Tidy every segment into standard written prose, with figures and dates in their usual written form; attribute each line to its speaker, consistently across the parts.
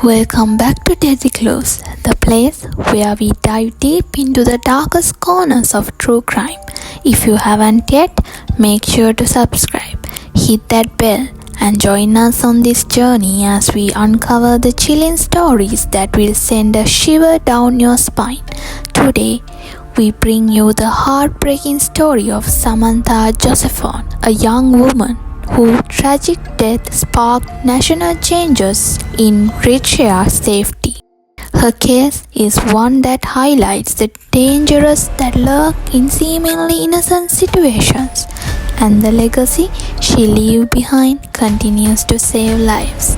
Speaker 1: Welcome back to Deadly Clues, the place where we dive deep into the darkest corners of true crime. If you haven't yet, make sure to subscribe, hit that bell, and join us on this journey as we uncover the chilling stories that will send a shiver down your spine. Today, we bring you the heartbreaking story of Samantha Josephon, a young woman whose tragic death sparked national changes in racial safety. Her case is one that highlights the dangers that lurk in seemingly innocent situations, and the legacy she left behind continues to save lives.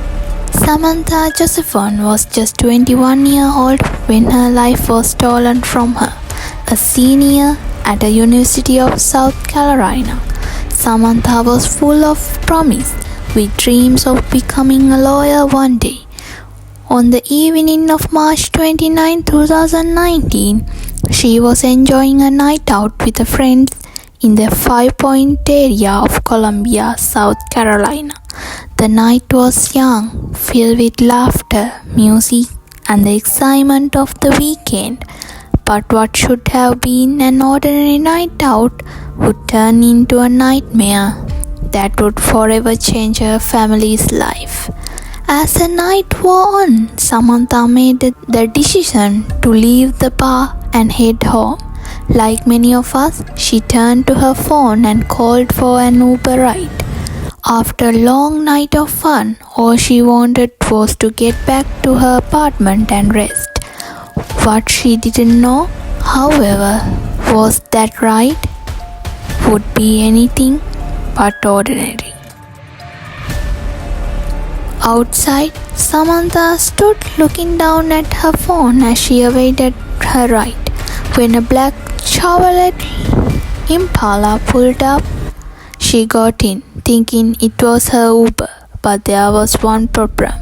Speaker 1: Samantha Josephon was just 21 years old when her life was stolen from her, a senior at the University of South Carolina. Samantha was full of promise, with dreams of becoming a lawyer one day. On the evening of March 29, 2019, she was enjoying a night out with friends in the Five Point area of Columbia, South Carolina. The night was young, filled with laughter, music, and the excitement of the weekend. But what should have been an ordinary night out would turn into a nightmare that would forever change her family's life. As the night wore on, Samantha made the decision to leave the bar and head home. Like many of us, she turned to her phone and called for an Uber ride. After a long night of fun, all she wanted was to get back to her apartment and rest. What she didn't know, however, was that ride would be anything but ordinary. Outside, Samantha stood looking down at her phone as she awaited her ride. When a black Chevrolet Impala pulled up, she got in, thinking it was her Uber. But there was one problem.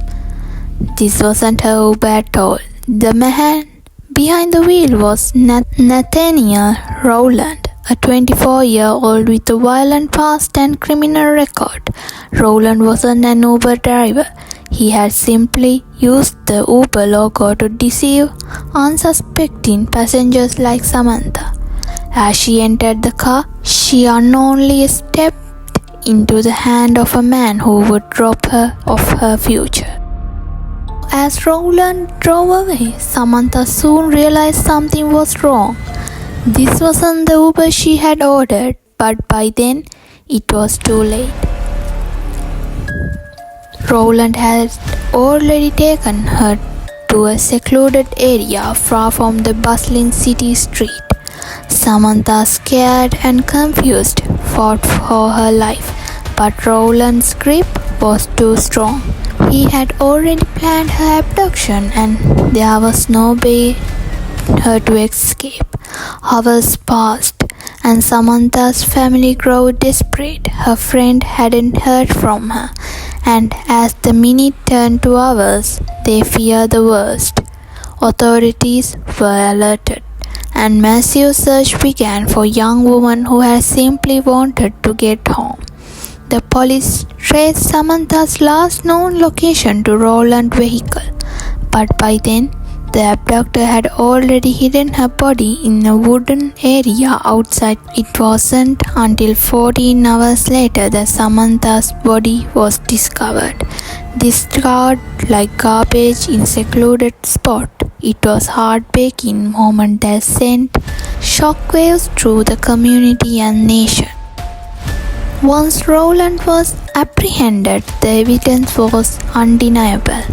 Speaker 1: This wasn't her Uber at all. The man behind the wheel was Nathaniel Rowland, a 24-year-old with a violent past and criminal record. Rowland wasn't an Uber driver. He had simply used the Uber logo to deceive unsuspecting passengers like Samantha. As she entered the car, she unknowingly stepped into the hand of a man who would rob her of her future. As Rowland drove away, Samantha soon realized something was wrong. This wasn't the Uber she had ordered, but by then it was too late. Rowland had already taken her to a secluded area far from the bustling city street. Samantha, scared and confused, fought for her life, but Rowland's grip was too strong. He had already planned her abduction, and there was no way her to escape. Hours passed, and Samantha's family grew desperate. Her friend hadn't heard from her, and as the minute turned to hours, they feared the worst. Authorities were alerted, and massive search began for young women who had simply wanted to get home. The police traced Samantha's last known location to Rowland's vehicle, but by then, the abductor had already hidden her body in a wooden area outside. It wasn't until 14 hours later that Samantha's body was discovered, discarded like garbage in a secluded spot. It was a heartbreaking moment that sent shockwaves through the community and nation. Once Rowland was apprehended, the evidence was undeniable.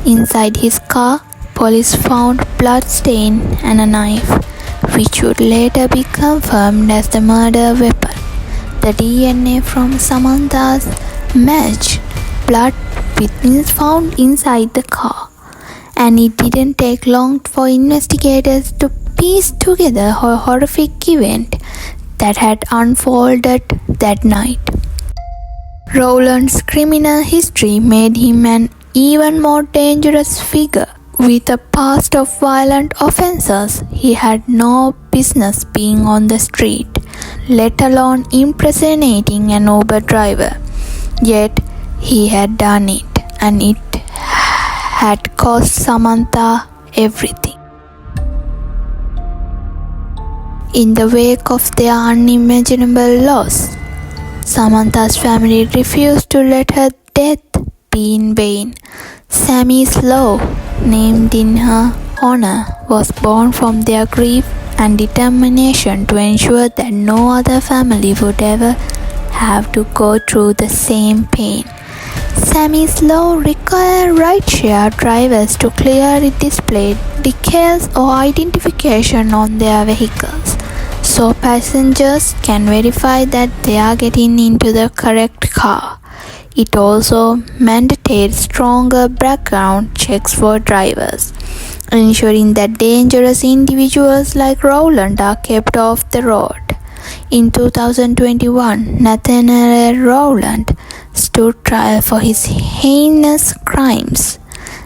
Speaker 1: Inside his car, police found blood stain and a knife, which would later be confirmed as the murder weapon. The DNA from Samantha's matched blood with found inside the car, and it didn't take long for investigators to piece together a horrific event that had unfolded that night. Rowland's criminal history made him an even more dangerous figure. With a past of violent offenses, he had no business being on the street, let alone impersonating an Uber driver. Yet, he had done it, and it had cost Samantha everything. In the wake of their unimaginable loss, Samantha's family refused to let her death be in vain. Sammy's law, named in her honor, was born from their grief and determination to ensure that no other family would ever have to go through the same pain. Sammy's law required rideshare drivers to clearly display decals or identification on their vehicles, so passengers can verify that they are getting into the correct car. It also mandated stronger background checks for drivers, ensuring that dangerous individuals like Rowland are kept off the road. In 2021, Nathaniel Rowland stood trial for his heinous crimes.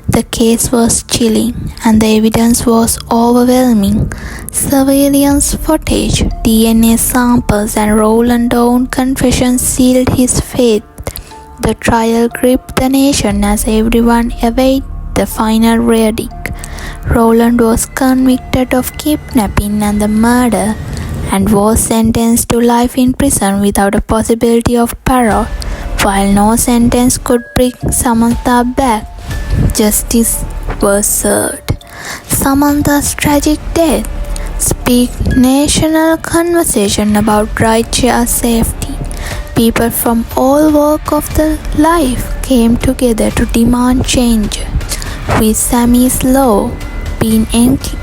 Speaker 1: The case was chilling and the evidence was overwhelming. Surveillance footage, DNA samples, and Rowland's own confession sealed his fate. The trial gripped the nation as everyone awaited the final verdict. Rowland was convicted of kidnapping and the murder and was sentenced to life in prison without a possibility of parole. While no sentence could bring Samantha back, justice was served. Samantha's tragic death sparked national conversation about rideshare safety. People from all walks of the life came together to demand change. With Sammy's law being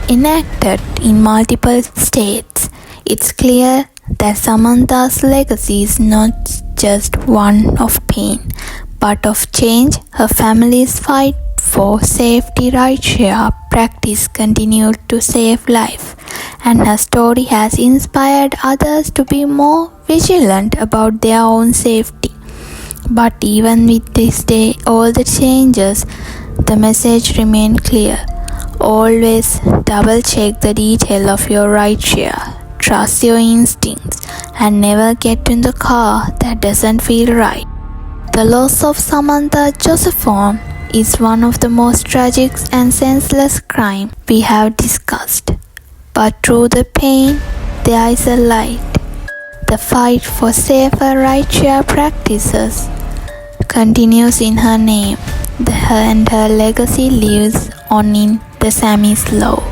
Speaker 1: enacted in multiple states, it's clear that Samantha's legacy is not just one of pain, but of change. Her family's fight for safety rideshare practice continued to save lives, and her story has inspired others to be more vigilant about their own safety. But even with all the changes, the message remained clear. Always double check the detail of your rideshare. Trust your instincts and never get in the car that doesn't feel right. The loss of Samantha Josephon is one of the most tragic and senseless crimes we have discussed. But through the pain, there is a light. The fight for safer rideshare practices continues in her name, and her legacy lives on in the Sammy's law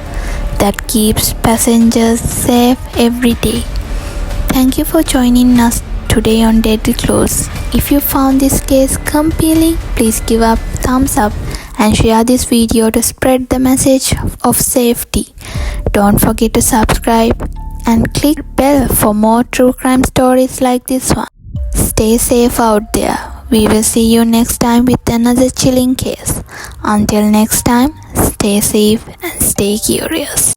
Speaker 1: that keeps passengers safe every day. Thank you for joining us today on Deadly Close. If you found this case compelling, please give a thumbs up and share this video to spread the message of safety. Don't forget to subscribe and click bell for more true crime stories like this one. Stay safe out there. We will see you next time with another chilling case. Until next time, stay safe and stay curious.